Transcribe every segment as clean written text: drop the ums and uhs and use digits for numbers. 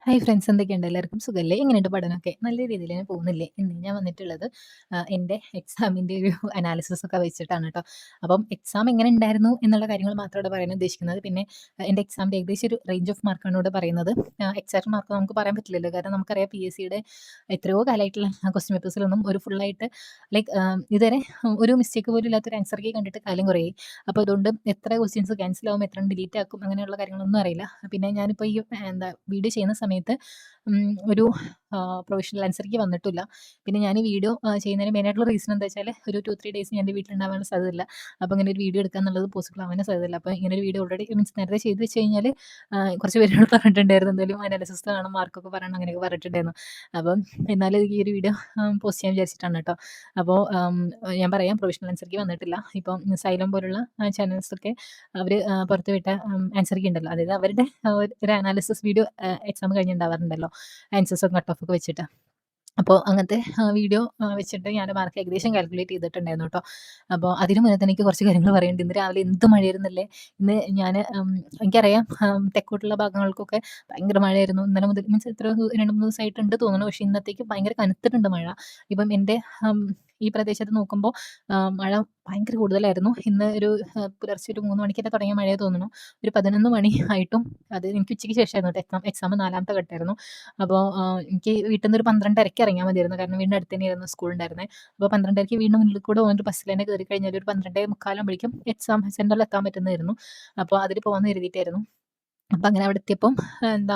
Hi friends, എന്തൊക്കെയുണ്ട്? എല്ലാവർക്കും സുഖല്ലേ? എങ്ങനെയുണ്ട് പഠനമൊക്കെ? നല്ല രീതിയിൽ തന്നെ പോകുന്നില്ലേ? ഇന്ന് ഞാൻ വന്നിട്ടുള്ളത് എൻ്റെ എക്സാമിൻ്റെ ഒരു അനാലിസിസ് ഒക്കെ വെച്ചിട്ടാണ് കേട്ടോ. അപ്പം എക്സാം എങ്ങനെ ഉണ്ടായിരുന്നു എന്നുള്ള കാര്യങ്ങൾ മാത്രമാണ് പറയാൻ ഉദ്ദേശിക്കുന്നത്. പിന്നെ എൻ്റെ എക്സാമിൻ്റെ ഏകദേശം ഒരു റേഞ്ച് ഓഫ് മാർക്കാണ് ഇവിടെ പറയുന്നത്. എക്സാക്ട് മാർക്ക് നമുക്ക് പറയാൻ പറ്റില്ലല്ലോ, കാരണം നമുക്കറിയാം പി എസ് സിയുടെ എത്രയോ കാലമായിട്ടുള്ള ക്വസ്റ്റ്യൻ പേപ്പേഴ്സിലൊന്നും ഒരു ഫുള്ളായിട്ട് ലൈക്ക് ഇതുവരെ ഒരു മിസ്റ്റേക്ക് പോലും ഇല്ലാത്തൊരു ആൻസർ കീ കണ്ടിട്ട് കാലം കുറേ. അപ്പോൾ അതുകൊണ്ട് എത്ര ക്വസ്റ്റ്യൻസ് ക്യാൻസൽ ആവും, എത്ര ഡിലീറ്റ് ആക്കും, അങ്ങനെയുള്ള കാര്യങ്ങളൊന്നും അറിയില്ല. പിന്നെ ഞാനിപ്പോൾ ഈ വീഡിയോ ചെയ്യുന്ന സമയത്ത് ഒരു പ്രൊവിഷണൽ ആൻസർക്ക് വന്നിട്ടില്ല. പിന്നെ ഞാൻ ഈ വീഡിയോ ചെയ്യുന്നതിന് മെയിനായിട്ടുള്ള റീസൺ എന്താ വെച്ചാൽ, ഒരു 2-3 ഡേയ്സ് ഞാൻ എൻ്റെ വീട്ടിലുണ്ടാവാനുള്ള സാധ്യതയില്ല. അപ്പോൾ ഇങ്ങനെ ഒരു വീഡിയോ എടുക്കുക എന്നുള്ളത് പോസിബിൾ ആവാനും സാധ്യതയില്ല. അപ്പോൾ ഇങ്ങനെ ഒരു വീഡിയോ ഓൾറെഡി മീൻസ് നേരത്തെ ചെയ്ത് വെച്ച് കഴിഞ്ഞാൽ കുറച്ച് പേരോട് പറഞ്ഞിട്ടുണ്ടായിരുന്നു, എന്തായാലും അനാലിസിസ് കാണും, മാർക്കൊക്കെ പറയണം, അങ്ങനെയൊക്കെ പറഞ്ഞിട്ടുണ്ടായിരുന്നു. അപ്പം എന്നാലും ഈ ഒരു വീഡിയോ പോസ്റ്റ് ചെയ്യാൻ വിചാരിച്ചിട്ടാണ് കേട്ടോ. അപ്പോൾ ഞാൻ പറയാം, പ്രൊവിഷണൽ ആൻസർക്ക് വന്നിട്ടില്ല. ഇപ്പം സൈലം പോലുള്ള ചാനൽസൊക്കെ അവർ പുറത്തുവിട്ട ആൻസർക്ക് ഉണ്ടല്ലോ, അതായത് അവരുടെ ഒരു അനാലിസിസ് വീഡിയോ എക്സാം കഴിഞ്ഞുണ്ടാവാറുണ്ടല്ലോ, ആൻസേഴ്സും കട്ട് ഓഫ് ഒക്കെ വെച്ചിട്ട്. അപ്പോൾ അങ്ങനത്തെ വീഡിയോ വെച്ചിട്ട് ഞാൻ മാർക്ക് ഏകദേശം കാൽക്കുലേറ്റ് ചെയ്തിട്ടുണ്ടായിരുന്നു കേട്ടോ. അപ്പോൾ അതിന് മുന്നേ തന്നെ എനിക്ക് കുറച്ച് കാര്യങ്ങൾ പറയാനുണ്ട്. ഇന്ന് രാവിലെ എന്ത് മഴയായിരുന്നല്ലേ! ഇന്ന് ഞാൻ എനിക്കറിയാം, തെക്കോട്ടുള്ള ഭാഗങ്ങൾക്കൊക്കെ ഭയങ്കര മഴയായിരുന്നു. ഇന്നലെ മുതൽ മീൻസ് എത്ര 2-3 ദിവസമായിട്ടുണ്ട് തോന്നുന്നു. പക്ഷേ ഇന്നത്തേക്ക് ഭയങ്കര കനത്തിട്ടുണ്ട് മഴ. ഇപ്പം എൻ്റെ ഈ പ്രദേശത്ത് നോക്കുമ്പോൾ മഴ ഭയങ്കര കൂടുതലായിരുന്നു. ഇന്ന് ഒരു പുലർച്ചെ ഒരു 3 മണിക്കൊക്കെ തുടങ്ങിയ മഴയാ തോന്നുന്നു. ഒരു 11 മണി ആയിട്ടും, അത് എനിക്ക് ഉച്ചയ്ക്ക് ശേഷമായിരുന്നു കേട്ടോ എക്സാം 4ാമത്തെ ഘട്ടമായിരുന്നു. അപ്പോൾ എനിക്ക് വീട്ടിൽ നിന്ന് ഒരു 12:30ക്ക് ഇറങ്ങിയാൽ മതിയായിരുന്നു, കാരണം വീടിൻ്റെ അടുത്ത് തന്നെയായിരുന്നു സ്കൂൾ ഉണ്ടായിരുന്നത്. അപ്പോൾ 12:30ക്ക് വീടിൻ്റെ മുന്നിൽ കൂടെ പോകുന്ന ബസ്സിൽ തന്നെ കയറി കഴിഞ്ഞാൽ ഒരു 12:45 ആകുമ്പോഴേക്കും എക്സാം സെൻറ്ററിൽ എത്താൻ പറ്റുന്നതായിരുന്നു. അപ്പോൾ അതിൽ പോകാമെന്ന് കരുതിയിട്ടായിരുന്നു. അപ്പം അങ്ങനെ അവിടെ എത്തിയപ്പം എന്താ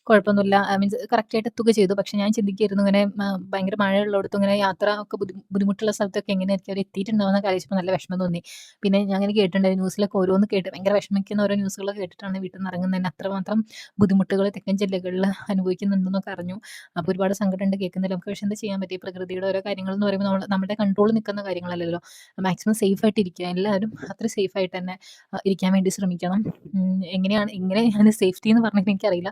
കുഴപ്പമൊന്നുമില്ല, മീൻസ് കറക്റ്റായിട്ട് എത്തുക ചെയ്തു. പക്ഷെ ഞാൻ ചിന്തിക്കുകയായിരുന്നു, ഇങ്ങനെ ഭയങ്കര മഴയുള്ളിടത്തും ഇങ്ങനെ യാത്ര ഒക്കെ ബുദ്ധിമുട്ടുള്ള സ്ഥലത്തൊക്കെ എങ്ങനെയായിരിക്കും അവർ എത്തിയിട്ടുണ്ടാവുന്ന ആലോചിച്ചപ്പോൾ നല്ല വിഷമം തോന്നി. പിന്നെ ഞാൻ അങ്ങനെ കേട്ടിട്ടുണ്ടായിരുന്നു, ന്യൂസിലൊക്കെ ഓരോന്ന് കേട്ട് ഭയങ്കര വിഷമിക്കുന്ന ഓരോ ന്യൂസുകളൊക്കെ കേട്ടിട്ടാണ് വീട്ടിൽ നിന്ന് ഇറങ്ങുന്നതന്നെ. അത്രമാത്രം ബുദ്ധിമുട്ടുകൾ തെക്കൻ ജില്ലകളിൽ അനുഭവിക്കുന്നുണ്ടെന്നൊക്കെ അറിഞ്ഞു. അപ്പോൾ ഒരുപാട് സങ്കടമുണ്ട് കേൾക്കുന്നില്ല. നമുക്ക് പക്ഷേ എന്താ ചെയ്യാൻ പറ്റും? പ്രകൃതിയുടെ ഓരോ കാര്യങ്ങൾ എന്ന് പറയുമ്പോൾ നമ്മുടെ കൺട്രോളിൽ നിൽക്കുന്ന കാര്യങ്ങളല്ലല്ലോ. മാക്സിമം സേഫ് ആയിട്ട് ഇരിക്കുക, എല്ലാവരും അത്ര സേഫ് ആയിട്ട് തന്നെ ഇരിക്കാൻ വേണ്ടി ശ്രമിക്കണം. എങ്ങനെ ഞാൻ സേഫ്റ്റി എന്ന് പറഞ്ഞിട്ട് എനിക്കറിയില്ല.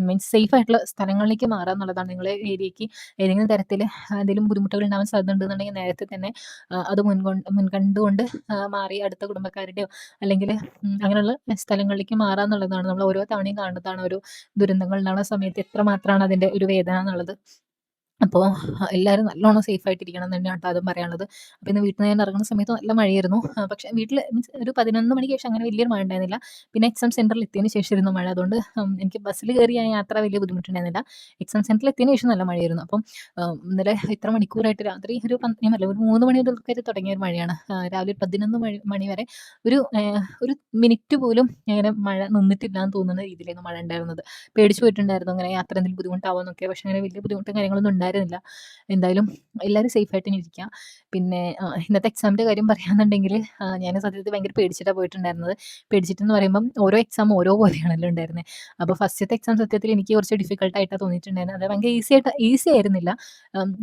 മീൻസ് സേഫ് ആയിട്ടുള്ള സ്ഥലങ്ങളിലേക്ക് മാറുക എന്നുള്ളതാണ്. നിങ്ങളെ ഏരിയയ്ക്ക് ഏതെങ്കിലും തരത്തിൽ എന്തെങ്കിലും ബുദ്ധിമുട്ടുകൾ ഉണ്ടാവാൻ സാധ്യത ഉണ്ടെന്നുണ്ടെങ്കിൽ നേരത്തെ തന്നെ അത് മുൻകണ്ടുകൊണ്ട് മാറി അടുത്ത കുടുംബക്കാരുടെയോ അല്ലെങ്കിൽ അങ്ങനെയുള്ള സ്ഥലങ്ങളിലേക്ക് മാറുക എന്നുള്ളതാണ്. നമ്മൾ ഓരോ തവണയും കാണുന്നതാണ്, ഓരോ ദുരന്തങ്ങൾ ഉണ്ടാകുന്ന സമയത്ത് എത്രമാത്രമാണ് അതിൻ്റെ ഒരു വേദന എന്നുള്ളത്. അപ്പോൾ എല്ലാവരും നല്ലോണം സേഫ് ആയിട്ടിരിക്കണം എന്ന് തന്നെയാണ് കേട്ടോ അതും പറയാനുള്ളത്. അപ്പോൾ ഇന്ന് വീട്ടിൽ നിന്ന് ഞാൻ ഇറങ്ങുന്ന സമയത്ത് നല്ല മഴയായിരുന്നു. പക്ഷേ വീട്ടിൽ മീൻസ് ഒരു 11 മണിക്ക് ശേഷം അങ്ങനെ വലിയൊരു മഴ ഉണ്ടായിരുന്നില്ല. പിന്നെ എക്സാം സെൻറ്ററിൽ എത്തിയതിന് ശേഷം ഇരുന്നു മഴ. അതുകൊണ്ട് എനിക്ക് ബസ്സിൽ കയറി ആ യാത്ര വലിയ ബുദ്ധിമുട്ടുണ്ടായിരുന്നില്ല. എക്സാം സെൻറ്ററിൽ എത്തിയതിന് ശേഷം നല്ല മഴയായിരുന്നു. അപ്പം ഇന്നലെ ഇത്ര മണിക്കൂറായിട്ട് രാത്രി ഒരു ഞാൻ പറഞ്ഞില്ലേ, ഒരു 3 മണി മുതൽക്കായിട്ട് തുടങ്ങിയ ഒരു മഴയാണ്. രാവിലെ 11 മണി വരെ ഒരു മിനിറ്റ് പോലും അങ്ങനെ മഴ നിന്നിട്ടില്ല എന്ന് തോന്നുന്ന രീതിയിലായിരുന്നു മഴ ഉണ്ടായിരുന്നത്. പേടിച്ച് പോയിട്ടുണ്ടായിരുന്നു, അങ്ങനെ യാത്ര എന്തെങ്കിലും ബുദ്ധിമുട്ടാവുമോ എന്നൊക്കെ. പക്ഷേ അങ്ങനെ വലിയ ബുദ്ധിമുട്ടും കാര്യങ്ങളൊന്നും ഉണ്ടായിരുന്നില്ല. എന്തായാലും എല്ലാവരും സേഫ് ആയിട്ട് തന്നെ ഇരിക്കുക. പിന്നെ ഇന്നത്തെ എക്സാമിൻ്റെ കാര്യം പറയാന്നുണ്ടെങ്കിൽ, ഞാൻ സത്യത്തിൽ ഭയങ്കര പേടിച്ചിട്ടാണ് പോയിട്ടുണ്ടായിരുന്നത്. പേടിച്ചിട്ടെന്ന് പറയുമ്പം ഓരോ എക്സാം ഓരോ പോലെയാണല്ലോ ഉണ്ടായിരുന്നത്. അപ്പോൾ ഫസ്റ്റത്തെ എക്സാം സത്യത്തിൽ എനിക്ക് കുറച്ച് ഡിഫിക്കൽട്ടായിട്ടാണ് തോന്നിയിട്ടുണ്ടായിരുന്നത്. അത് ഭയങ്കര ഈസി ആയിരുന്നില്ല.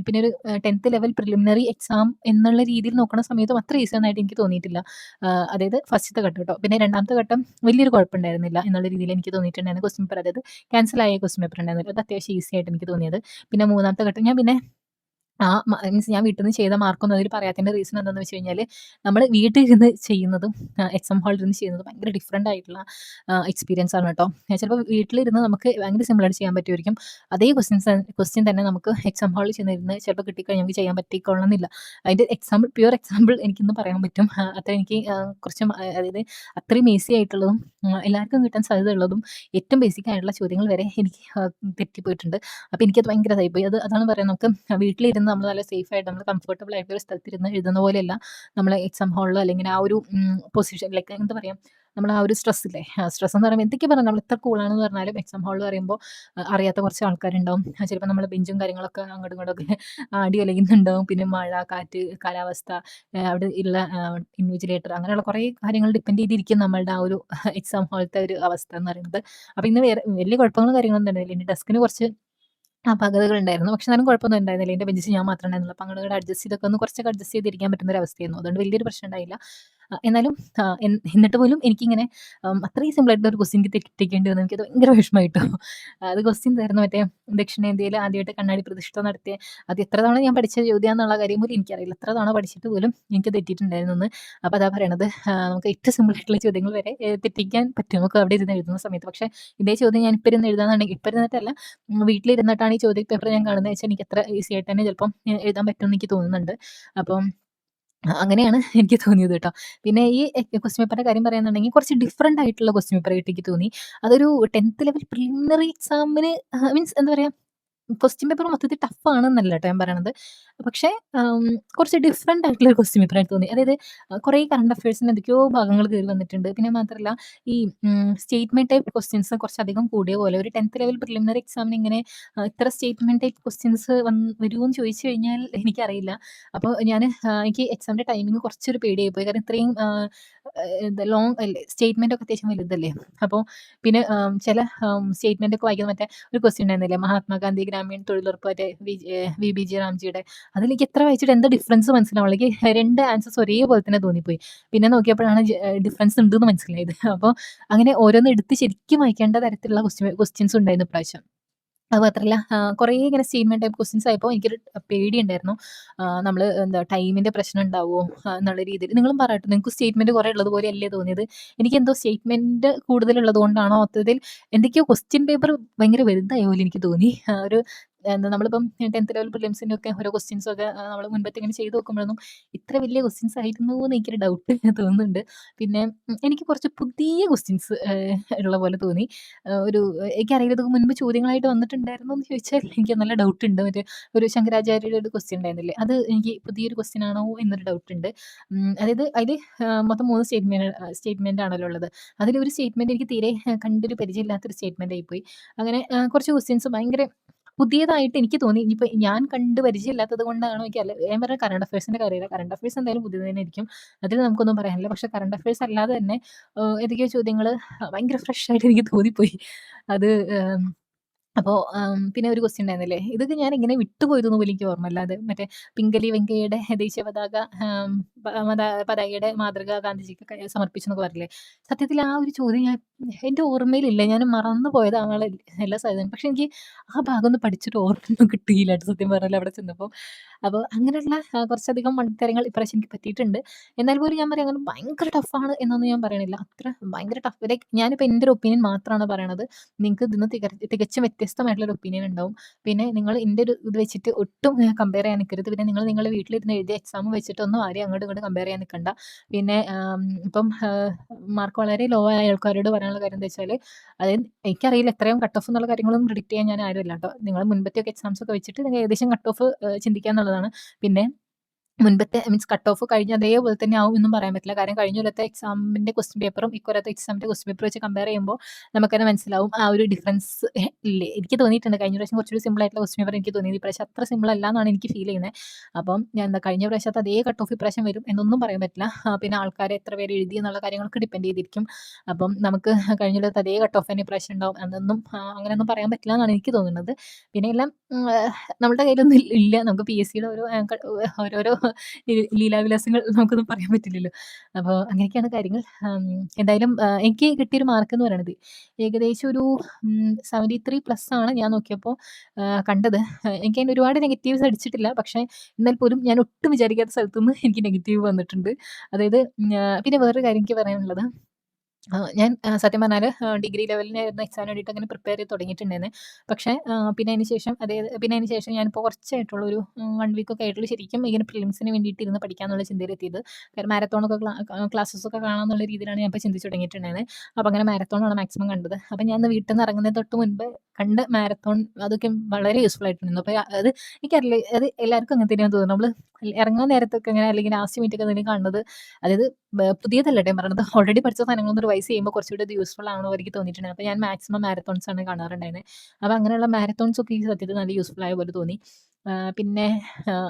പിന്നെ ഒരു 10th ലെവൽ പ്രിലിമിനറി എക്സാം എന്നുള്ള രീതിയിൽ നോക്കുന്ന സമയത്തും അത്ര ഈസി ഒന്നായിട്ട് എനിക്ക് തോന്നിയിട്ടില്ല. അതായത് ഫസ്റ്റത്തെ ഘട്ടം കേട്ടോ. പിന്നെ രണ്ടാമത്തെ ഘട്ടം വലിയൊരു കുഴപ്പമുണ്ടായിരുന്നില്ല എന്നുള്ള രീതിയിൽ എനിക്ക് തോന്നിയിട്ടുണ്ടായിരുന്നു. ക്വസ്റ്റ്യൻ പേപ്പർ, അതായത് ക്യാൻസൽ ആയ ക്വസ്റ്റ്യൻ പേപ്പർ ഉണ്ടായിരുന്നില്ല. അത് അത്യാവശ്യം ഈസി ആയിട്ട് എനിക്ക് തോന്നിയത്. പിന്നെ മൂന്നാമത്തെ ഘട്ടം ഞാൻ പിന്നെ മീൻസ് ഞാൻ വീട്ടിൽ നിന്ന് ചെയ്ത മാർക്കൊന്നും അതിൽ പറയാത്തതിൻ്റെ റീസൺ എന്താണെന്ന് വെച്ച് കഴിഞ്ഞാൽ, നമ്മൾ വീട്ടിലിരുന്ന് ചെയ്യുന്നതും എക്സാം ഹാളിൽ ഇരുന്ന് ചെയ്യുന്നതും ഭയങ്കര ഡിഫറൻ്റ് ആയിട്ടുള്ള എക്സ്പീരിയൻസ് ആണ് കേട്ടോ. ചിലപ്പോൾ വീട്ടിലിരുന്ന് നമുക്ക് ഭയങ്കര സിമ്പിളായിട്ട് ചെയ്യാൻ പറ്റുമായിരിക്കും. അതേ ക്വസ്റ്റ്യൻ തന്നെ നമുക്ക് എക്സാം ഹാളിൽ ചെന്നിരുന്ന് ചിലപ്പോൾ കിട്ടിക്കഴിഞ്ഞാൽ നമുക്ക് ചെയ്യാൻ പറ്റിക്കൊള്ളണമെന്നില്ല. അതിൻ്റെ പ്യുവർ എക്സാമ്പിൾ എനിക്കിന്ന് പറയാൻ പറ്റും. അത്ര എനിക്ക് കുറച്ച് അതായത് അത്രയും ഈസി ആയിട്ടുള്ളതും എല്ലാവർക്കും കിട്ടാൻ സാധ്യതയുള്ളതും ഏറ്റവും ബേസിക് ആയിട്ടുള്ള ചോദ്യങ്ങൾ വരെ എനിക്ക് തെറ്റിപ്പോയിട്ടുണ്ട്. അപ്പോൾ എനിക്കത് ഭയങ്കര ഇതായിപ്പോയി. അതാണ് പറയുന്നത്, നമുക്ക് വീട്ടിലിരുന്ന് നമ്മൾ നല്ല സേഫായിട്ട് നമ്മൾ കംഫർട്ടബിൾ ആയിട്ടുള്ള ഒരു സ്ഥലത്തിരുന്ന് എഴുതുന്ന പോലെയല്ല നമ്മൾ എക്സാം ഹാളിലോ അല്ലെങ്കിൽ ആ ഒരു പൊസിഷൻ, ലൈക്ക് എന്താ പറയുക, നമ്മൾ ആ ഒരു സ്ട്രെസ് ഇല്ലേ, ആ സ്ട്രെസ് എന്ന് പറയുമ്പോൾ എന്തൊക്കെ പറഞ്ഞാൽ നമ്മൾ എത്ര കൂളാണെന്ന് പറഞ്ഞാലും എക്സാം ഹാളിൽ പറയുമ്പോൾ അറിയാത്ത കുറച്ച് ആൾക്കാരുണ്ടാവും. ചിലപ്പോൾ നമ്മളെ ബെഞ്ചും കാര്യങ്ങളൊക്കെ അങ്ങോട്ടും ഇങ്ങോട്ടൊക്കെ ആടി ഉലയുന്നുണ്ടാവും. പിന്നെ മഴ, കാറ്റ്, കാലാവസ്ഥ, അവിടെ ഉള്ള ഇൻവിജിലേറ്റർ, അങ്ങനെയുള്ള കുറേ കാര്യങ്ങൾ ഡിപ്പെൻഡ് ചെയ്തിരിക്കും നമ്മളുടെ ആ ഒരു എക്സാം ഹാളിലത്തെ ഒരു അവസ്ഥ എന്ന് പറയുന്നത്. അപ്പോൾ ഇന്ന് വേറെ വലിയ കുഴപ്പങ്ങളും കാര്യങ്ങളൊന്നും ഉണ്ടായില്ല. എൻ്റെ ഡെസ്കിന് കുറച്ച് അപാകതകളുണ്ടായിരുന്നു. പക്ഷെ എന്നാലും കുഴപ്പമൊന്നും ഉണ്ടായിരുന്നില്ല. എൻ്റെ ബെഞ്ചിൽ ഞാൻ മാത്രമേ ഉണ്ടായിരുന്നുള്ളൂ. അപ്പോൾ അങ്ങോട്ട് ഇങ്ങോട്ട് അഡ്ജസ്റ്റ് ചെയ്തൊക്കെ കുറച്ചൊക്കെ അഡ്ജസ്റ്റ് ചെയ്തിരിക്കാൻ പറ്റുന്ന ഒരു അവസ്ഥയായിരുന്നു. അതുകൊണ്ട് വലിയൊരു പ്രശ്നം ഉണ്ടായില്ല. എന്നാലും എന്നിട്ട് പോലും എനിക്കിങ്ങനെ അത്രയും സിമ്പിളായിട്ടുള്ള ഒരു ക്വസ്റ്റ്യൻ എനിക്ക് തെറ്റിക്കേണ്ടി വന്നു. എനിക്കത് ഭയങ്കര വിഷമമായിട്ടോ. അത് ക്വസ്റ്റ്യൻ ഇതായിരുന്നു മറ്റേ ദക്ഷിണേന്ത്യയിൽ ആദ്യമായിട്ട് കണ്ണാടി പ്രതിഷ്ഠ നടത്തിയ അത് എത്ര തവണ ഞാൻ പഠിച്ച ചോദ്യാന്നുള്ള കാര്യം പോലും എനിക്കറിയില്ല. എത്ര തവണ പഠിച്ചിട്ട് പോലും എനിക്ക് തെറ്റിയിട്ടുണ്ടായിരുന്നുന്ന്. അപ്പൊ അതാ പറയണത് നമുക്ക് ഏറ്റവും സിമ്പിൾ ആയിട്ടുള്ള ചോദ്യങ്ങൾ വരെ തെറ്റിക്കാൻ പറ്റും. നമുക്ക് അവിടെ ഇരുന്ന് എഴുതുന്ന സമയത്ത്. പക്ഷെ ഇതേ ചോദ്യം ഞാൻ ഇപ്പൊ ഇരുന്ന് എഴുതാന്നുണ്ടെങ്കിൽ ഇപ്പൊ ഇരുന്നിട്ടല്ല വീട്ടിലിരുന്നിട്ടാണ് ഈ ചോദ്യ പേപ്പർ ഞാൻ കാണുന്നത് വെച്ചാൽ എനിക്ക് അത്ര ഈസി ആയിട്ട് തന്നെ ചിലപ്പം എഴുതാൻ പറ്റുമെന്ന് എനിക്ക് തോന്നുന്നുണ്ട്. അപ്പം അങ്ങനെയാണ് എനിക്ക് തോന്നിയത് കേട്ടോ. പിന്നെ ഈ ക്വസ്റ്റ്യൻ പേപ്പറിന്റെ കാര്യം പറയാന്നുണ്ടെങ്കിൽ കുറച്ച് ഡിഫറന്റ് ആയിട്ടുള്ള ക്വസ്റ്റ്യൻ പേപ്പർ ആയിട്ട് എനിക്ക് തോന്നി. അതൊരു 10th ലെവൽ പ്രിലിമിനറി എക്സാമിന് മീൻസ് എന്താ പറയാ ക്വസ്റ്റ്യൻ പേപ്പർ മൊത്തത്തിൽ ടഫ് ആണെന്നല്ല ട്ടോ ഞാൻ പറയണത്. പക്ഷേ ആം, കുറച്ച് ഡിഫറന്റ് ആയിട്ടുള്ള ഒരു ക്വസ്റ്റ്യൻ പേപ്പർ ആയിട്ട് തോന്നി. അതായത് കുറേ കറന്റ് അഫയേഴ്സിന്റെ എന്തൊക്കെയോ ഭാഗങ്ങൾ കേറി വന്നിട്ടുണ്ട്. പിന്നെ മാത്രമല്ല ഈ സ്റ്റേറ്റ്മെന്റ് ടൈപ്പ് ക്വസ്റ്റ്യൻസ് കുറച്ചധികം കൂടിയ പോലെ ഒരു 10th ലെവൽ പ്രിലിമിനറി എക്സാമിന് ഇങ്ങനെ ഇത്ര സ്റ്റേറ്റ്മെന്റ് ടൈപ്പ് ക്വസ്റ്റ്യൻസ് വരുമോന്ന് ചോദിച്ചു കഴിഞ്ഞാൽ എനിക്കറിയില്ല. അപ്പോൾ ഞാന് എനിക്ക് എക്സാമിന്റെ ടൈമിംഗ് കുറച്ചൊരു പേടിയായി പോയി. കാരണം ഇത്രയും എന്താ ലോങ് അല്ലേ സ്റ്റേറ്റ്മെന്റ് ഒക്കെ അത്യാവശ്യം വലുതല്ലേ. അപ്പോൾ പിന്നെ ചില സ്റ്റേറ്റ്മെന്റ് ഒക്കെ വായിക്കുന്നത് മറ്റേ ഒരു ക്വസ്റ്റ്യൻ ഉണ്ടായിരുന്നില്ലേ മഹാത്മാഗാന്ധി ഗ്രാമീൺ തൊഴിലുറപ്പ് മറ്റേ വി.ബി.ജി. റാംജിയുടെ. അതിലെനിക്ക് എത്ര വായിച്ചിട്ട് എന്താ ഡിഫറൻസ് മനസ്സിലാവുള്ളൂ. എനിക്ക് 2 ആൻസേഴ്സ് ഒരേപോലെ തന്നെ തോന്നിപ്പോയി. പിന്നെ നോക്കിയപ്പോഴാണ് ഡിഫറൻസ് ഉണ്ടെന്ന് മനസ്സിലായത്. അപ്പോൾ അങ്ങനെ ഓരോന്ന് എടുത്ത് ശരിക്കും വായിക്കേണ്ട തരത്തിലുള്ള ക്വസ്റ്റ്യൻസ് ഉണ്ടായിരുന്നു ഇപ്രാവശ്യം. അത് മാത്രല്ല കുറേ ഇങ്ങനെ സ്റ്റേറ്റ്മെന്റ് ടൈപ്പ് ക്വസ്റ്റ്യൻസ് ആയപ്പോൾ എനിക്കൊരു പേടിയുണ്ടായിരുന്നു. നമ്മള് എന്താ ടൈമിന്റെ പ്രശ്നം ഉണ്ടാവോ എന്നുള്ള രീതിയിൽ. നിങ്ങളും പറ ട്ടോ നിങ്ങക്ക് സ്റ്റേറ്റ്മെന്റ് കുറേ ഉള്ളത് പോലെയല്ലേ തോന്നിയത്? എനിക്കെന്തോ സ്റ്റേറ്റ്മെന്റ് കൂടുതലുള്ളത് കൊണ്ടാണോ മൊത്തത്തിൽ എന്തൊക്കെയോ ക്വസ്റ്റ്യൻ പേപ്പർ ഭയങ്കര വലുതായ പോലെ എനിക്ക് തോന്നി. ഒരു എന്താ നമ്മളിപ്പം 10th ലെവൽ പ്രിലിംസിന്റെ ഒക്കെ ഓരോ ക്വസ്റ്റ്യൻസ് ഒക്കെ നമ്മള് മുൻപത്തെ ഇങ്ങനെ ചെയ്ത് നോക്കുമ്പോഴൊന്നും ഇത്ര വലിയ ക്വസ്റ്റ്യൻസ് ആയിരുന്നോന്ന് എനിക്കൊരു ഡൗട്ട് തോന്നുന്നുണ്ട്. പിന്നെ എനിക്ക് കുറച്ച് പുതിയ ക്വസ്റ്റ്യൻസ് ഉള്ള പോലെ തോന്നി. ഒരു എനിക്കറിയില്ല ഇതൊക്കെ മുൻപ് ചോദ്യങ്ങളായിട്ട് വന്നിട്ടുണ്ടായിരുന്നോന്ന് ചോദിച്ചാൽ എനിക്ക് നല്ല ഡൗട്ട് ഉണ്ട്. മറ്റേ ഒരു ശങ്കരാചാര്യരുടെ ഒരു ക്വസ്റ്റ്യൻ ഉണ്ടായിരുന്നില്ലേ? അത് എനിക്ക് പുതിയൊരു ക്വസ്റ്റ്യൻ ആണോ എന്നൊരു ഡൗട്ട് ഉണ്ട്. അതായത് അതില് മൊത്തം 3 സ്റ്റേറ്റ്മെന്റ് ആണല്ലോ ഉള്ളത്. അതിലൊരു സ്റ്റേറ്റ്മെന്റ് എനിക്ക് തീരെ കണ്ടൊരു പരിചയമില്ലാത്തൊരു സ്റ്റേറ്റ്മെന്റ് ആയിപ്പോയി. അങ്ങനെ കുറച്ച് ക്വസ്റ്റ്യൻസ് ഭയങ്കര പുതിയതായിട്ട് എനിക്ക് തോന്നി. ഇനിയിപ്പോ ഞാൻ കണ്ട് പരിചയമില്ലാത്തത് കൊണ്ടാണോ എനിക്കല്ല ഞാൻ പറഞ്ഞ കറന്റ് അഫയേഴ്സിന്റെ കാര്യമല്ല. കറന്റ് അഫയേഴ്സ് എന്തായാലും പുതിയത് തന്നെയായിരിക്കും. അതിൽ നമുക്കൊന്നും പറയാനില്ല. പക്ഷെ കറന്റ് അഫയേഴ്സ് അല്ലാതെ തന്നെ ഏതൊക്കെയോ ചോദ്യങ്ങള് ഭയങ്കര ഫ്രഷ് ആയിട്ട് എനിക്ക് തോന്നിപ്പോയി. അത് ഏഹ് അപ്പോ പിന്നെ ഒരു ക്വസ്റ്റ്യൻ ഉണ്ടായിരുന്നില്ലേ? ഇതൊക്കെ ഞാൻ എങ്ങനെ വിട്ടുപോയതെന്ന് പോലും എനിക്ക് ഓർമ്മയില്ല. അത് മറ്റേ പിംഗലി വെങ്കയ്യയുടെ ദേശീയ പതാക ആം, പതാകയുടെ മാതൃക ഗാന്ധിജിക്ക് സമർപ്പിച്ചെന്നൊക്കെ പറയില്ലേ? സത്യത്തിൽ ആ ഒരു ചോദ്യം എന്റെ ഓർമ്മയിലില്ല. ഞാൻ മറന്നു പോയതാവാനുള്ള എല്ലാ സാധ്യതയും. പക്ഷെ എനിക്ക് ആ ഭാഗം ഒന്ന് പഠിച്ചിട്ട് ഓർമ്മയൊന്നും കിട്ടിയില്ല ട്ടോ സത്യം പറഞ്ഞാൽ അവിടെ ചെന്നപ്പോ. അപ്പൊ അങ്ങനെയുള്ള കുറച്ചധികം മണ്ടത്തരങ്ങൾ ഇപ്രാവശ്യം എനിക്ക് പറ്റിയിട്ടുണ്ട്. എന്നാൽ പോലും ഞാൻ പറയാം അങ്ങനെ ഭയങ്കര ടഫാണ് എന്നൊന്നും ഞാൻ പറയണില്ല. അത്ര ഭയങ്കര ടഫ് ലൈക്ക് ഞാനിപ്പോ എന്റെ ഒരു ഒപ്പീനിയൻ മാത്രമാണ് പറയണത്. നിങ്ങൾക്ക് ഇതിന്ന് തികച്ചും വ്യത്യസ്തമായിട്ടുള്ള ഒരു ഒപ്പീനിയൻ ഉണ്ടാവും. പിന്നെ നിങ്ങൾ ഇന്റെ ഒരു ഇത് വെച്ചിട്ട് ഒട്ടും കമ്പയർ ചെയ്യാൻ നിൽക്കരുത്. പിന്നെ നിങ്ങൾ നിങ്ങളുടെ വീട്ടിലിരുന്ന് എഴുതിയ എക്സാം വെച്ചിട്ടൊന്നും ആരെയും അങ്ങോട്ടും ഇങ്ങോട്ടും കമ്പയർ ചെയ്യാൻ നിൽക്കണ്ട. പിന്നെ ഇപ്പം മാർക്ക് വളരെ ലോ ആയ ആൾക്കാരോട് പറയാനുള്ള കാര്യം എന്താ വെച്ചാല് അതായത് എനിക്കറിയില്ല എത്രയും കട്ട് ഓഫ് എന്നുള്ള കാര്യങ്ങളൊന്നും പ്രിഡിക്റ്റ് ചെയ്യാൻ ഞാൻ ആരുമല്ല ട്ടോ. നിങ്ങൾ മുൻപത്തെയൊക്കെ എക്സാംസ് ഒക്കെ വെച്ചിട്ട് നിങ്ങൾ ഏകദേശം കട്ട് ഓഫ് ചിന്തിക്കുക എന്നുള്ളതാണ്. പിന്നെ മുൻപത്തെ മീൻസ് കട്ട് ഓഫ് കഴിഞ്ഞ അതേപോലെ തന്നെ ആവും എന്നും പറയാൻ പറ്റില്ല. കാരണം കഴിഞ്ഞ കൊല്ലത്തെ എക്സാമിന്റെ ക്വസ്റ്റ്യൻ പേപ്പറും ഇക്കൊല്ലത്തെ എക്സാമിന്റെ ക്വസ്റ്റ്യൻ പേപ്പർ വെച്ച് കമ്പയർ ചെയ്യുമ്പോൾ നമുക്കത് മനസ്സിലാവും ആ ഒരു ഡിഫറൻസ് ഇല്ലേ. എനിക്ക് തോന്നിയിട്ടുണ്ട് കഴിഞ്ഞ പ്രാവശ്യം കുറച്ചുകൂടി സിമ്പിൾ ആയിട്ടുള്ള ക്വസ്റ്റ്യൻ പേപ്പർ എനിക്ക് തോന്നിയത്. ഇപ്രാവശ്യം അത്ര സിമ്പിൾ അല്ല എന്നാണ് എനിക്ക് ഫീൽ ചെയ്യുന്നത്. അപ്പം ഞാൻ എന്താ കഴിഞ്ഞ പ്രാവശ്യത്തെ അതേ കട്ട് ഓഫ് ഇപ്രാവശ്യം വരും എന്നൊന്നും പറയാൻ പറ്റില്ല. പിന്നെ ആൾക്കാർ എത്ര പേര് എഴുതി എന്നുള്ള കാര്യങ്ങളൊക്കെ ഡിപ്പെൻഡ് ചെയ്തിരിക്കും. അപ്പം നമുക്ക് കഴിഞ്ഞ കൊല്ലത്തെ അതേ കട്ട് ഓഫ് തന്നെ ഇപ്രാവശ്യം ഉണ്ടാവും എന്നൊന്നും അങ്ങനെയൊന്നും പറയാൻ പറ്റില്ല എന്നാണ് എനിക്ക് തോന്നുന്നത്. പിന്നെ എല്ലാം നമ്മുടെ കയ്യിലൊന്നും ഇല്ല. നമുക്ക് PSCയുടെ ഓരോരോ ലീലാവിലാസങ്ങൾ നമുക്കൊന്നും പറയാൻ പറ്റില്ലല്ലോ. അപ്പോൾ അങ്ങനെയൊക്കെയാണ് കാര്യങ്ങൾ. എന്തായാലും എനിക്ക് കിട്ടിയൊരു മാർക്ക് എന്ന് പറയണത് ഏകദേശം ഒരു 73 പ്ലസ് ആണ് ഞാൻ നോക്കിയപ്പോൾ കണ്ടത്. എനിക്കതിന് ഒരുപാട് നെഗറ്റീവ്സ് അടിച്ചിട്ടില്ല. പക്ഷേ എന്നാൽ പോലും ഞാൻ ഒട്ടും വിചാരിക്കാത്ത സ്ഥലത്തുനിന്ന് എനിക്ക് നെഗറ്റീവ് വന്നിട്ടുണ്ട്. അതായത് പിന്നെ വേറൊരു കാര്യം എനിക്ക് പറയാനുള്ളത് ഞാൻ സത്യം പറഞ്ഞാല് ഡിഗ്രി ലെവലിനായിരുന്നു എക്സാമിന് വേണ്ടിയിട്ട് അങ്ങനെ പ്രിപ്പയർ ചെയ്ത് തുടങ്ങിയിട്ടുണ്ടായിരുന്നെ. പക്ഷേ പിന്നെ അതിന് ശേഷം പിന്നെ അതിന് ശേഷം ഞാനിപ്പോൾ കുറച്ചായിട്ടുള്ളൂ ഒരു 1 വീക്കൊക്കെ ആയിട്ടുള്ളൂ ശരിക്കും ഇങ്ങനെ പ്രിലിംസിന് വേണ്ടിയിട്ട് ഇരുന്ന് പഠിക്കാന്നുള്ള ചിന്തയിലെത്തിയത്. കാരണം മാരത്തോണൊക്കെ ക്ലാസ്സസൊക്കെ കാണാന്നുള്ള രീതിയിലാണ് ഞാൻ ഇപ്പോൾ ചിന്തിച്ച് തുടങ്ങിയിട്ടുണ്ടായിരുന്നത്. അപ്പോൾ അങ്ങനെ മാരത്തോണാണ് മാക്സിമം കണ്ടത്. അപ്പോൾ ഞാൻ വീട്ടിൽ നിന്ന് ഇറങ്ങുന്നതിന് തൊട്ട് മുൻപ് കണ്ട മാരത്തോൺ അതൊക്കെ വളരെ യൂസ്ഫുൾ ആയിട്ടുണ്ടായിരുന്നു. അപ്പോൾ അത് എനിക്കറിയില്ല അത് എല്ലാവർക്കും അങ്ങനെ തന്നെയാന്ന് തോന്നുന്നു. നമ്മള് ഇറങ്ങാൻ നേരത്തൊക്കെ ഇങ്ങനെ അല്ലെങ്കിൽ ലാസ്റ്റ് മിനിറ്റൊക്കെ എന്തെങ്കിലും കാണുന്നത് അതായത് പുതിയതല്ല ട്ടോ ഞാൻ പറയണത്. ഓൾറെഡി പഠിച്ച സാധനങ്ങളൊന്ന് റിവൈസ് ചെയ്യുമ്പോൾ കുറച്ചുകൂടി അത് യൂസ്ഫുൾ ആവണ പോലെ എനിക്ക് തോന്നിയിട്ടുണ്ട്. അപ്പോൾ ഞാൻ മാക്സിമം മാരത്തോൺസ് ആണ് കാണാറുണ്ടായിരുന്നത്. അപ്പോൾ അങ്ങനെയുള്ള മാരത്തോൺസ് ഒക്കെ ഈ സത്യത്തിൽ നല്ല യൂസ്ഫുൾ ആയ പോലെ തോന്നി. പിന്നെ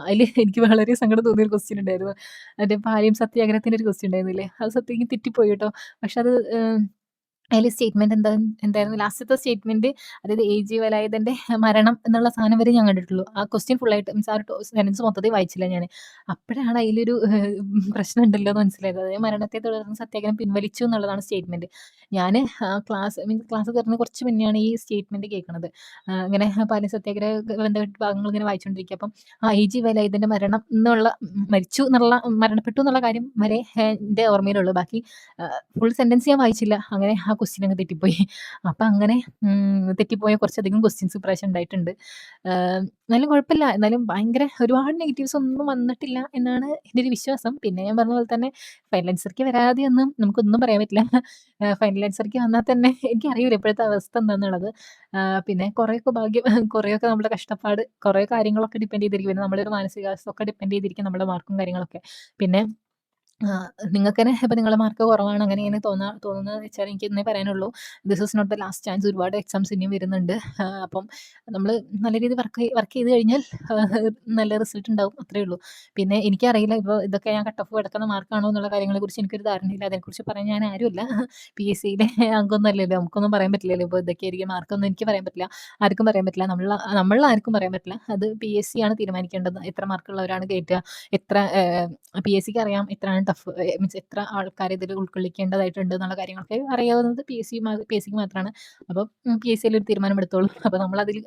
അതില് എനിക്ക് വളരെ സങ്കടം തോന്നിയ ഒരു ക്വസ്റ്റ്യൻ ഉണ്ടായിരുന്നു. മറ്റേ പാലിയം സത്യാഗ്രഹത്തിന്റെ ഒരു ക്വസ്റ്റ്യൻ ഉണ്ടായിരുന്നില്ലേ? അത് സത്യം എനിക്ക് തെറ്റിപ്പോയി കേട്ടോ. പക്ഷെ അത് അതില് സ്റ്റേറ്റ്മെന്റ് എന്തായിരുന്നു ലാസ്റ്റത്തെ സ്റ്റേറ്റ്മെന്റ്, അതായത് എ.ജി. വേലായുധന്റെ മരണം എന്നുള്ള സാധനം വരെ ഞാൻ കണ്ടിട്ടുള്ളൂ. ആ ക്വസ്റ്റ്യൻ ഫുള്ളായിട്ട് മീൻസ് ആ ഒരു സെന്റൻസ് മൊത്തത്തിൽ വായിച്ചില്ല ഞാന്. അപ്പഴാണ് അതിലൊരു പ്രശ്നം ഉണ്ടല്ലോന്ന് മനസ്സിലായത്. അതായത് മരണത്തെ തുടർന്ന് സത്യാഗ്രഹം പിൻവലിച്ചു എന്നുള്ളതാണ് സ്റ്റേറ്റ്മെന്റ്. ഞാന് ക്ലാസ് കയറുന്ന കുറച്ച് മുന്നെയാണ് ഈ സ്റ്റേറ്റ്മെന്റ് കേൾക്കണത്. ഇങ്ങനെ പാലിൻ സത്യാഗ്രഹ ബന്ധപ്പെട്ട ഭാഗങ്ങൾ ഇങ്ങനെ വായിച്ചുകൊണ്ടിരിക്കുക. അപ്പം എ.ജി. വേലായുധന്റെ മരണം എന്നുള്ള മരിച്ചു എന്നുള്ള മരണപ്പെട്ടു എന്നുള്ള കാര്യം വരെ എന്റെ ഓർമ്മയിലുള്ളൂ. ബാക്കി ഫുൾ സെന്റൻസ് ഞാൻ വായിച്ചില്ല. അങ്ങനെ ആ ക്വസ്റ്റ്യൻ അങ്ങ് തെറ്റിപ്പോയി. അപ്പൊ അങ്ങനെ തെറ്റിപ്പോയ കുറച്ചധികം ക്വസ്റ്റ്യൻസ് ഇപ്രാവശ്യം ഉണ്ടായിട്ടുണ്ട്. എന്നാലും കുഴപ്പമില്ല. എന്നാലും ഭയങ്കര ഒരുപാട് നെഗറ്റീവ്സ് ഒന്നും വന്നിട്ടില്ല എന്നാണ് എൻ്റെ ഒരു വിശ്വാസം. പിന്നെ ഞാൻ പറഞ്ഞ പോലെ തന്നെ ഫൈനൽ ആൻസർക്ക് വരാതെയൊന്നും നമുക്കൊന്നും പറയാൻ പറ്റില്ല. ഫൈനൽ ആൻസർക്ക് വന്നാൽ തന്നെ എനിക്കറിയില്ല ഇപ്പോഴത്തെ അവസ്ഥ എന്താന്നുള്ളത്. പിന്നെ കുറെയൊക്കെ ഭാഗ്യം, കുറെയൊക്കെ നമ്മുടെ കഷ്ടപ്പാട്, കുറേ കാര്യങ്ങളൊക്കെ ഡിപ്പെൻഡ് ചെയ്തിരിക്കും. പിന്നെ നമ്മുടെ ഒരു മാനസികാവസ്ഥ ഒക്കെ ഡിപ്പെൻഡ് ചെയ്തിരിക്കും നമ്മുടെ മാർക്കും കാര്യങ്ങളൊക്കെ. പിന്നെ ആ, നിങ്ങൾക്കന്നെ ഇപ്പൊ നിങ്ങളെ മാർക്ക് കുറവാണ് അങ്ങനെ ഇങ്ങനെ തോന്നുന്നതെന്ന് വെച്ചാൽ എനിക്ക് ഇന്നേ പറയാനുള്ളൂ. This is not the last chance. ഒരുപാട് എക്സാംസ് ഇനിയും വരുന്നുണ്ട്. അപ്പം നമ്മള് നല്ല രീതിയിൽ വർക്ക് ചെയ്ത് കഴിഞ്ഞാൽ നല്ല റിസൾട്ട് ഉണ്ടാവും. അത്രേ ഉള്ളൂ. പിന്നെ എനിക്കറിയില്ല ഇപ്പൊ ഇതൊക്കെ ഞാൻ കട്ട് ഓഫ് കിടക്കുന്ന മാർക്കാണോ എന്നുള്ള കാര്യങ്ങളെക്കുറിച്ച് എനിക്കൊരു ധാരണയില്ല. അതിനെക്കുറിച്ച് പറയാൻ ഞാൻ ആരുമല്ല. പി.എസ്.സിയിലെ അംഗമൊന്നും അല്ലല്ലോ. നമുക്കൊന്നും പറയാൻ പറ്റില്ലല്ലോ. ഇപ്പൊ ഇതൊക്കെയായിരിക്കും മാർക്കൊന്നും എനിക്ക് പറയാൻ പറ്റില്ല. ആർക്കും പറയാൻ പറ്റില്ല. നമ്മളിൽ ആർക്കും പറയാൻ പറ്റില്ല. അത് പി.എസ്.സി ആണ് തീരുമാനിക്കേണ്ടത്. എത്ര മാർക്കുള്ളവരാണ് കയറ്റുക, എത്ര പി.എസ്.സിക്ക് അറിയാം എത്രയാണ് ടഫ് മീൻസ് എത്ര ആൾക്കാരെ ഇതിൽ ഉൾക്കൊള്ളിക്കേണ്ടതായിട്ടുണ്ട് എന്നുള്ള കാര്യങ്ങളൊക്കെ അറിയാവുന്നത് പി.എസ്.സിക്ക് മാത്രമാണ്. അപ്പം പി.എസ്.സിയിൽ ഒരു തീരുമാനം എടുത്തോളൂ. അപ്പോൾ നമ്മളതിൽ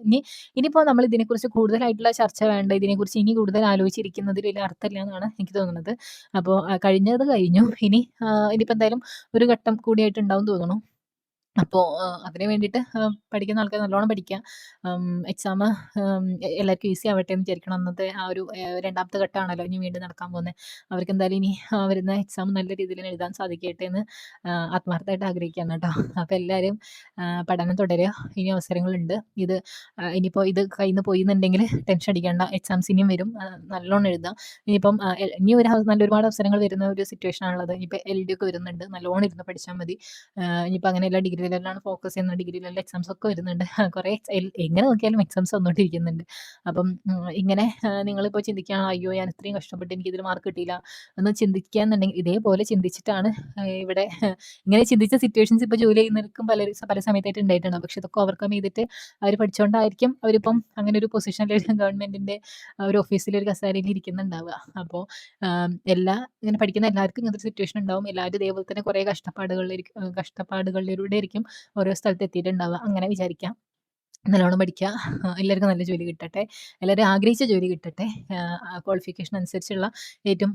ഇനിയിപ്പോൾ നമ്മൾ ഇതിനെക്കുറിച്ച് കൂടുതലായിട്ടുള്ള ചർച്ച വേണ്ട, ഇതിനെക്കുറിച്ച് ഇനി കൂടുതൽ ആലോചിച്ചിരിക്കുന്നതിൽ വലിയ അർത്ഥമില്ല എന്നാണ് എനിക്ക് തോന്നുന്നത്. അപ്പോൾ കഴിഞ്ഞത് കഴിഞ്ഞു. ഇനിയിപ്പോൾ എന്തായാലും ഒരു ഘട്ടം കൂടിയായിട്ടുണ്ടാവും തോന്നുന്നു. അപ്പോൾ അതിന് വേണ്ടിയിട്ട് പഠിക്കുന്ന ആൾക്കാർ നല്ലോണം പഠിക്കുക. എക്സാമ് എല്ലാവർക്കും ഈസി ആവട്ടെ എന്ന് വിചാരിക്കണം. അന്നത്തെ ആ ഒരു രണ്ടാമത്തെ ഘട്ടമാണല്ലോ ഇനി വീണ്ടും നടക്കാൻ പോകുന്നത്. അവർക്ക് എന്തായാലും ഇനി വരുന്ന എക്സാം നല്ല രീതിയിൽ തന്നെ എഴുതാൻ സാധിക്കട്ടെ എന്ന് ആത്മാർത്ഥമായിട്ട് ആഗ്രഹിക്കുകയാണ് കേട്ടോ. അപ്പോൾ എല്ലാവരും പഠനം തുടരുക. ഇനി അവസരങ്ങളുണ്ട്. ഇനിയിപ്പോൾ ഇത് കയ്യിൽ നിന്ന് പോയി എന്നുണ്ടെങ്കിൽ ടെൻഷൻ അടിക്കേണ്ട. എക്സാംസ് ഇനിയും വരും. നല്ലോണം എഴുതാം. ഇനിയിപ്പം ഇനി ഒരുപാട് അവസരങ്ങൾ വരുന്ന ഒരു സിറ്റുവേഷൻ ആണുള്ളത്. ഇനിയിപ്പോൾ എൽ.ഡി ഒക്കെ വരുന്നുണ്ട്. നല്ലോണം ഇരുന്ന് പഠിച്ചാൽ മതി. ഇനിയിപ്പോൾ അങ്ങനെയല്ല ഡിഗ്രിയിലെല്ലാം ഫോക്കസ് ചെയ്യുന്നത്. ഡിഗ്രിയിലെല്ലാം എക്സാംസ് ഒക്കെ വരുന്നുണ്ട്. കുറേ എങ്ങനെ നോക്കിയാലും എക്സാംസ് വന്നുകൊണ്ടിരിക്കുന്നുണ്ട്. അപ്പം ഇങ്ങനെ നിങ്ങളിപ്പോൾ ചിന്തിക്കുകയാണ് അയ്യോ ഞാൻ ഇത്രയും കഷ്ടപ്പെട്ട് എനിക്കിതിൽ മാർക്ക് കിട്ടിയില്ല എന്ന് ചിന്തിക്കുകയെന്നുണ്ടെങ്കിൽ ഇതേപോലെ ചിന്തിച്ചിട്ടാണ് ഇവിടെ ഇങ്ങനെ ചിന്തിച്ച സിറ്റുവേഷൻസ് ഇപ്പോൾ ജോലി ചെയ്യുന്നവർക്കും പല സമയത്തായിട്ട് ഉണ്ടായിട്ടുണ്ട്. പക്ഷെ ഇതൊക്കെ ഓവർകം ചെയ്തിട്ട് അവർ പഠിച്ചുകൊണ്ടായിരിക്കും അവരിപ്പം അങ്ങനെ ഒരു പൊസിഷനിൽ ഗവൺമെന്റിന്റെ ഒരു ഓഫീസിൽ ഒരു കസേരയിൽ ഇരിക്കുന്നുണ്ടാവുക. അപ്പോൾ ഇങ്ങനെ പഠിക്കുന്ന എല്ലാവർക്കും ഇങ്ങനത്തെ ഒരു സിറ്റുവേഷൻ ഉണ്ടാവും. എല്ലാവരും ഇതേപോലെ തന്നെ കുറേ കഷ്ടപ്പാടുകളിലൂടെ ആയിരിക്കും ഓരോ സ്ഥലത്ത് എത്തിയിട്ടുണ്ടാവുക. അങ്ങനെ വിചാരിക്കാം. നല്ലോണം പഠിക്കുക. എല്ലാവർക്കും നല്ല ജോലി കിട്ടട്ടെ. എല്ലാവരും ആഗ്രഹിച്ച ജോലി കിട്ടട്ടെ. ക്വാളിഫിക്കേഷൻ അനുസരിച്ചുള്ള ഏറ്റവും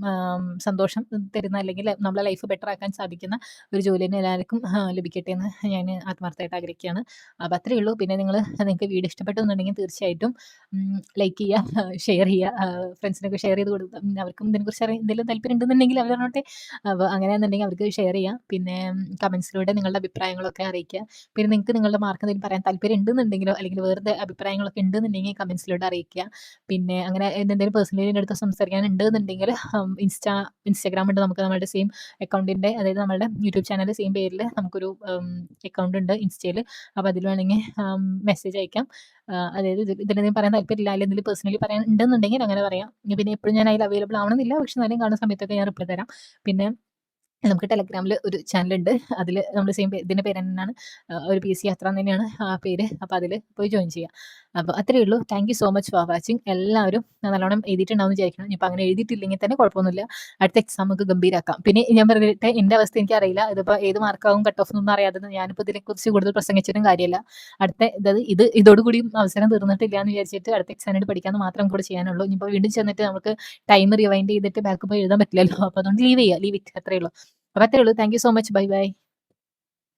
സന്തോഷം തരുന്ന അല്ലെങ്കിൽ നമ്മളെ ലൈഫ് ബെറ്റർ ആക്കാൻ സാധിക്കുന്ന ഒരു ജോലി തന്നെ എല്ലാവർക്കും ലഭിക്കട്ടെ എന്ന് ഞാൻ ആത്മാർത്ഥമായിട്ട് ആഗ്രഹിക്കുകയാണ്. അപ്പോൾ അത്രയേ ഉള്ളൂ. പിന്നെ നിങ്ങൾക്ക് വീഡിയോ ഇഷ്ടപ്പെട്ടു എന്നുണ്ടെങ്കിൽ തീർച്ചയായിട്ടും ലൈക്ക് ചെയ്യുക, ഷെയർ ചെയ്യുക, ഫ്രണ്ട്സിനൊക്കെ ഷെയർ ചെയ്ത് കൊടുക്കുക. അവർക്കും ഇതിനെക്കുറിച്ച് എന്തെങ്കിലും താല്പര്യം ഉണ്ടെന്നുണ്ടെങ്കിൽ അവർ പറഞ്ഞോട്ടെ. അപ്പോൾ അങ്ങനെയാണെന്നുണ്ടെങ്കിൽ അവർക്ക് ഷെയർ ചെയ്യാം. പിന്നെ കമൻസിലൂടെ നിങ്ങളുടെ അഭിപ്രായങ്ങളൊക്കെ അറിയിക്കുക. പിന്നെ നിങ്ങൾക്ക് നിങ്ങളുടെ മാർക്ക് എന്തെങ്കിലും പറയാൻ താല്പര്യം ഉണ്ടെന്നുണ്ടെങ്കിലോ അല്ലെങ്കിൽ വേറെ അഭിപ്രായങ്ങളൊക്കെ ഉണ്ടെന്നുണ്ടെങ്കിൽ കമൻസിലൂടെ അറിയിക്കുക. പിന്നെ അങ്ങനെ എന്തെങ്കിലും പേഴ്സണലി എൻ്റെ അടുത്ത് സംസാരിക്കാൻ ഉണ്ടെന്നുണ്ടെങ്കിൽ ഇൻസ്റ്റാഗ്രാം ഉണ്ട് നമുക്ക്. നമ്മുടെ സെയിം അക്കൗണ്ടിൻ്റെ അതായത് നമ്മുടെ യൂട്യൂബ് ചാനൽ സെയിം പേരിൽ നമുക്കൊരു അക്കൗണ്ട് ഉണ്ട് ഇൻസ്റ്റയിൽ. അപ്പോൾ അതിൽ വേണമെങ്കിൽ മെസ്സേജ് അയക്കാം. അതായത് ഇതിലെന്തെങ്കിലും പറയാൻ താല്പര്യമില്ല അല്ലെങ്കിൽ എന്തെങ്കിലും പേഴ്സണലി പറയാൻ ഉണ്ടെന്നുണ്ടെങ്കിൽ അങ്ങനെ പറയാം. പിന്നെ എപ്പോഴും ഞാൻ അതിൽ അവൈലബിൾ ആവണമെന്നില്ല. പക്ഷെ എന്നാലും കാണുന്ന സമയത്തൊക്കെ ഞാൻ റിപ്ലൈ തരാം. പിന്നെ നമുക്ക് ടെലഗ്രാമിൽ ഒരു ചാനലുണ്ട്. അതിൽ നമ്മൾ സെയിം ഇതിൻ്റെ പേര് തന്നെയാണ്. ഒരു പി.എസ്.സി യാത്ര തന്നെയാണ് ആ പേര്. അപ്പോൾ അതിൽ പോയി ജോയിൻ ചെയ്യാം. അപ്പോൾ അത്രയേ ഉള്ളൂ. Thank you so much for watching. എല്ലാവരും നല്ലോണം എഴുതിയിട്ടുണ്ടാവും വിചാരിക്കണം. ഇനിയിപ്പോൾ അങ്ങനെ എഴുതിയിട്ടില്ലെങ്കിൽ തന്നെ കുഴപ്പമൊന്നുമില്ല. അടുത്ത എക്സാം നമുക്ക് ഗംഭീരാക്കാം. പിന്നെ ഞാൻ പറഞ്ഞിട്ട് എൻ്റെ അവസ്ഥ എനിക്കറിയില്ല. ഇതിപ്പോൾ ഏത് മാർക്കാവും കട്ട് ഓഫ് എന്നൊന്നും അറിയാതെ ഞാനിപ്പോൾ ഇതിനെക്കുറിച്ച് കൂടുതൽ പ്രസംഗിച്ചിട്ടും കാര്യമില്ല. ഇതോടുകൂടി അവസരം തീർന്നിട്ടില്ല എന്ന് വിചാരിച്ചിട്ട് അടുത്ത എക്സാമിനായിട്ട് പഠിക്കാമെന്ന് മാത്രം കൂടെ ചെയ്യാനുള്ളൂ. ഇനിയിപ്പോൾ വീണ്ടും ചെന്നിട്ട് നമുക്ക് ടൈം റിവൈൻഡ് ചെയ്തിട്ട് ബാക്ക് പോയി എഴുതാൻ പറ്റില്ലല്ലോ. അപ്പോൾ അതുകൊണ്ട് ലീവ് ഇറ്റ്. അത്രയേ ഉള്ളൂ. അപ്പോൾ അത്രയേ ഉള്ളൂ. Thank you so much. Bye bye.